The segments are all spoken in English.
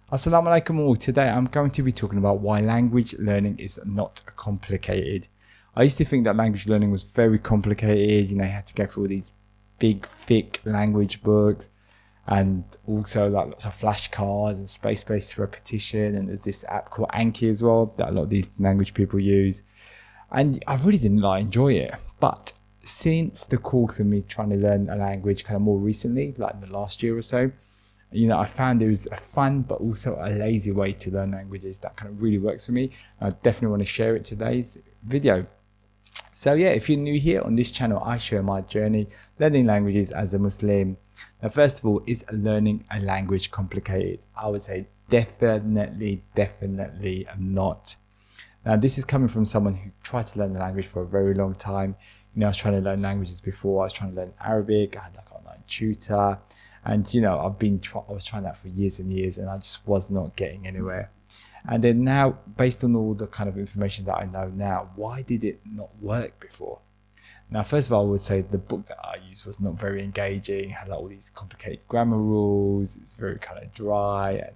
Assalamu alaikum all. Today I'm going to be talking about why language learning is not complicated. I used to think that language learning was very complicated. You had to go through all these big, thick language books and also like lots of flashcards and space-based repetition. And there's this app called Anki as well that a lot of these language people use. And I really didn't enjoy it. But since the course of me trying to learn a language kind of more recently, like in the last year or so, I found it was a fun but also a lazy way to learn languages that kind of really works for me. I definitely want to share it today's video. So yeah, if you're new here on this channel, I share my journey learning languages as a Muslim. Now, first of all, is learning a language complicated? I would say definitely not. Now, this is coming from someone who tried to learn the language for a very long time. I was trying to learn languages before. I was trying to learn Arabic. I had like an online tutor. And I was trying that for years and years, and I just was not getting anywhere. And then now, based on all the kind of information that I know now, why did it not work before? Now, first of all, I would say the book that I used was not very engaging. It had like all these complicated grammar rules. It's very kind of dry, and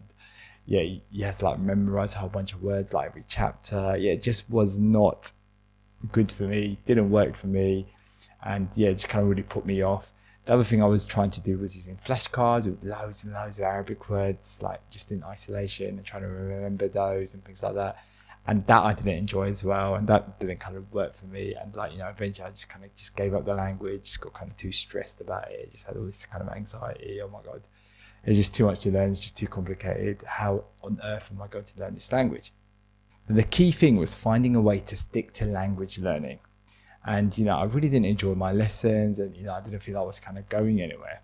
yeah, you had to like memorize a whole bunch of words like every chapter. Yeah, it just was not good for me. Didn't work for me, and yeah, it just kind of really put me off. The other thing I was trying to do was using flashcards with loads and loads of Arabic words, like just in isolation and trying to remember those and things like that. And that I didn't enjoy as well. And that didn't kind of work for me. And eventually I just kind of just gave up the language, just got kind of too stressed about it. Just had all this kind of anxiety. Oh my God, it's just too much to learn. It's just too complicated. How on earth am I going to learn this language? And the key thing was finding a way to stick to language learning. And, I really didn't enjoy my lessons, and, I didn't feel I was kind of going anywhere.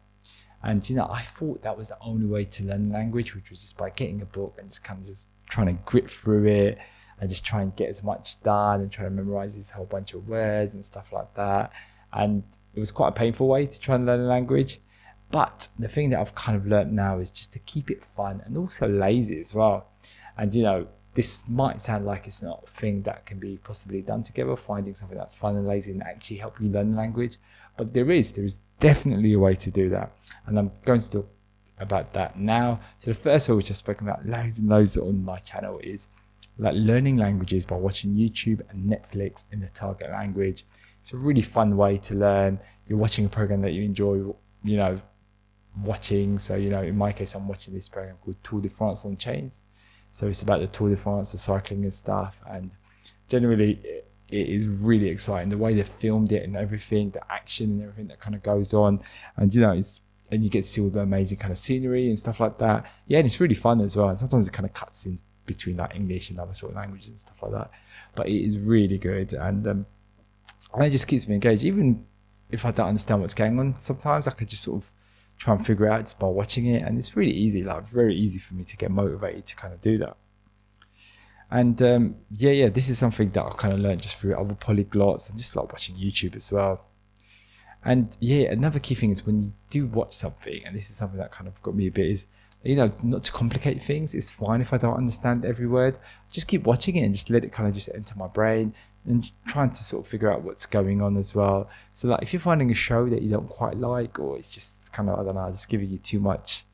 And, I thought that was the only way to learn language, which was just by getting a book and just kind of just trying to grit through it and just try and get as much done and try to memorize this whole bunch of words and stuff like that. And it was quite a painful way to try and learn a language. But the thing that I've kind of learned now is just to keep it fun and also lazy as well. And, this might sound like it's not a thing that can be possibly done together, finding something that's fun and lazy and actually help you learn the language. But there is definitely a way to do that. And I'm going to talk about that now. So the first one, which I've spoken about loads and loads on my channel, is like learning languages by watching YouTube and Netflix in the target language. It's a really fun way to learn. You're watching a program that you enjoy, watching. So, in my case, I'm watching this program called Tour de France on Change. So it's about the Tour de France, the cycling and stuff. And generally, it is really exciting. The way they filmed it and everything, the action and everything that kind of goes on. And, and you get to see all the amazing kind of scenery and stuff like that. Yeah, and it's really fun as well. And sometimes it kind of cuts in between like English and other sort of languages and stuff like that. But it is really good. And it just keeps me engaged. Even if I don't understand what's going on, sometimes I could just sort of try and figure it out just by watching it, and it's really easy, like very easy for me to get motivated to kind of do that. And this is something that I've kind of learned just through other polyglots and just like watching YouTube as well. And yeah, another key thing is when you do watch something, and this is something that kind of got me a bit, is not to complicate things. It's fine if I don't understand every word. Just keep watching it and just let it kind of just enter my brain and just trying to sort of figure out what's going on as well. So like if you're finding a show that you don't quite like, or it's just kind of, I don't know, just giving you too much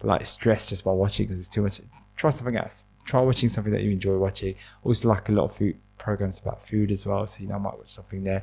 like stress just by watching because it's too much, try something else. Try watching something that you enjoy watching. Also like a lot of food programs about food as well. So, I might watch something there,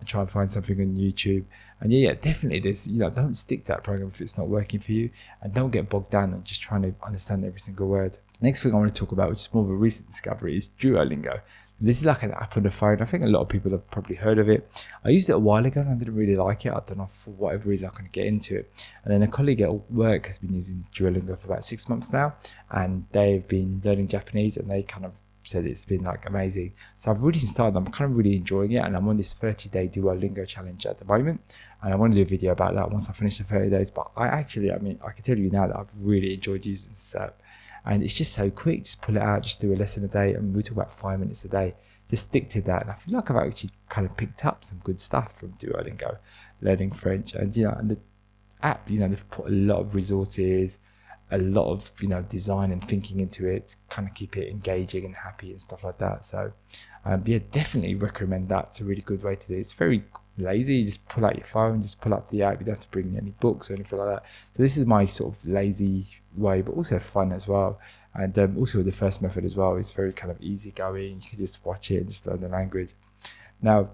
try and find something on YouTube. And yeah, definitely there's, don't stick to that program if it's not working for you, and don't get bogged down on just trying to understand every single word. Next thing I want to talk about, which is more of a recent discovery, is Duolingo. This is like an app on the phone. I think a lot of people have probably heard of it. I used it a while ago and I didn't really like it. I don't know, for whatever reason I couldn't get into it. And then a colleague at work has been using Duolingo for about 6 months now, and they've been learning Japanese, and they kind of said it's been like amazing. So I've really started, I'm kind of really enjoying it, and I'm on this 30-day Duolingo challenge at the moment, and I want to do a video about that once I finish the 30 days. But I can tell you now that I've really enjoyed using this app. And it's just so quick. Just pull it out, just do a lesson a day, and we talk about 5 minutes a day. Just stick to that. And I feel like I've actually kind of picked up some good stuff from Duolingo, learning French. And and the app, they've put a lot of resources, a lot of design and thinking into it to kind of keep it engaging and happy and stuff like that. So definitely recommend that. It's a really good way to do it. It's very lazy, you just pull out your phone, just pull up the app. You don't have to bring any books or anything like that. So this is my sort of lazy way, but also fun as well. And also the first method as well is very kind of easygoing. You can just watch it and just learn the language. Now,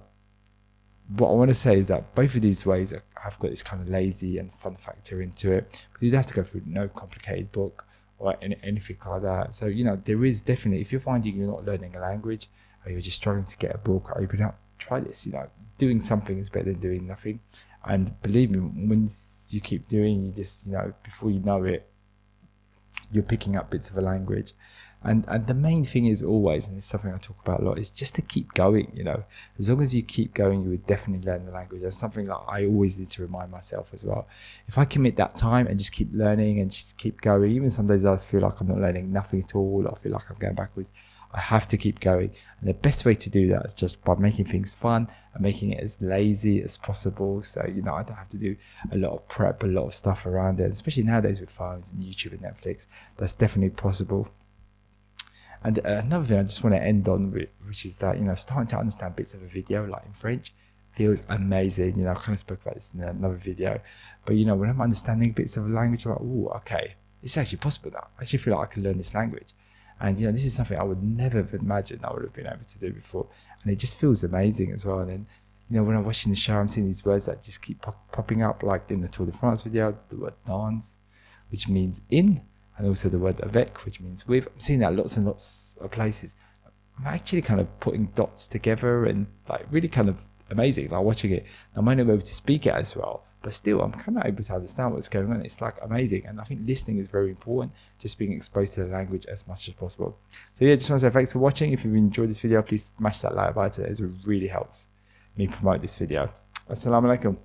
what I want to say is that both of these ways have got this kind of lazy and fun factor into it, but you don't have to go through no complicated book or anything like that. So, there is definitely, if you're finding you're not learning a language or you're just struggling to get a book open up, try this. Doing something is better than doing nothing. And believe me, once you keep doing, you just, before you know it, you're picking up bits of a language. And the main thing is always, and it's something I talk about a lot, is just to keep going. As long as you keep going, you would definitely learn the language. That's something that I always need to remind myself as well. If I commit that time and just keep learning and just keep going, even some days I feel like I'm not learning nothing at all, I feel like I'm going backwards, I have to keep going. And the best way to do that is just by making things fun and making it as lazy as possible. So, I don't have to do a lot of prep, a lot of stuff around it, especially nowadays with phones and YouTube and Netflix. That's definitely possible. And another thing I just want to end on with, which is that, starting to understand bits of a video, like in French, feels amazing. I kind of spoke about this in another video. But, when I'm understanding bits of a language, I'm like, oh, okay, this is actually possible now. I actually feel like I can learn this language. And, this is something I would never have imagined I would have been able to do before. And it just feels amazing as well. And then, when I'm watching the show, I'm seeing these words that just keep popping up, like in the Tour de France video, the word dans, which means in, and also the word avec, which means with. I'm seeing that lots and lots of places. I'm actually kind of putting dots together and like really kind of amazing, like watching it. I might not be able to speak it as well, but still I'm kind of able to understand what's going on. It's like amazing. And I think listening is very important, just being exposed to the language as much as possible. So yeah, just want to say thanks for watching. If you've enjoyed this video, please smash that like button, as it really helps me promote this video. Assalamu alaikum.